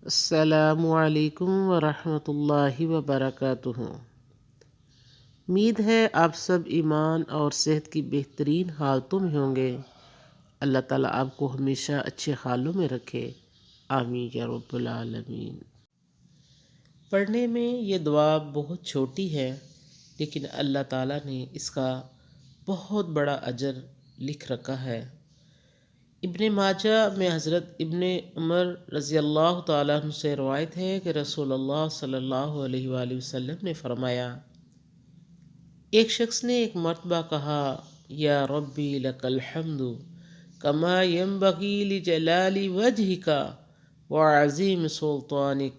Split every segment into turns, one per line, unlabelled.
السلام علیکم ورحمۃ اللہ وبرکاتہ۔ امید ہے آپ سب ایمان اور صحت کی بہترین حالتوں میں ہوں گے۔ اللہ تعالیٰ آپ کو ہمیشہ اچھے حالوں میں رکھے، آمین یا رب العالمین۔ پڑھنے میں یہ دعا بہت چھوٹی ہے، لیکن اللہ تعالیٰ نے اس کا بہت بڑا اجر لکھ رکھا ہے۔ ابن ماجہ میں حضرت ابن عمر رضی اللہ تعالیٰ عنہ سے روایت ہے کہ رسول اللہ صلی اللہ علیہ وآلہ وسلم نے فرمایا، ایک شخص نے ایک مرتبہ کہا، یا ربی لک الحمد کما ینبغی لجلال وجہک وعظیم سلطانک۔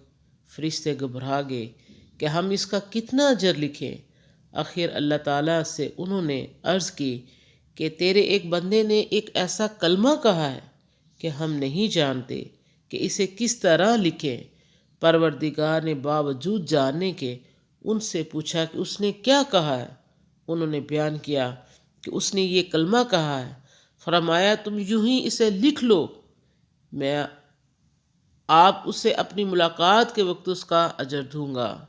فرشتے گھبرا گئے کہ ہم اس کا کتنا اجر لکھیں۔ آخر اللہ تعالیٰ سے انہوں نے عرض کی کہ تیرے ایک بندے نے ایک ایسا کلمہ کہا ہے کہ ہم نہیں جانتے کہ اسے کس طرح لکھیں۔ پروردگار نے باوجود جاننے کے ان سے پوچھا کہ اس نے کیا کہا ہے۔ انہوں نے بیان کیا کہ اس نے یہ کلمہ کہا ہے۔ فرمایا، تم یوں ہی اسے لکھ لو، میں آپ اسے اپنی ملاقات کے وقت اس کا اجر دوں گا۔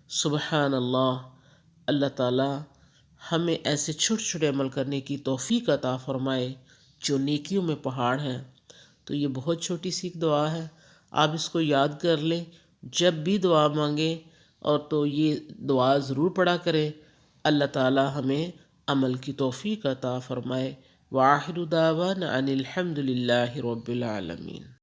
سبحان اللہ۔ اللہ تعالیٰ ہمیں ایسے چھوٹے چھوٹے عمل کرنے کی توفیق عطا فرمائے جو نیکیوں میں پہاڑ ہے۔ تو یہ بہت چھوٹی سی دعا ہے، آپ اس کو یاد کر لیں، جب بھی دعا مانگیں اور تو یہ دعا ضرور پڑھا کریں۔ اللہ تعالیٰ ہمیں عمل کی توفیق عطا فرمائے۔ وآخر دعوانا ان الحمد للہ رب العالمین۔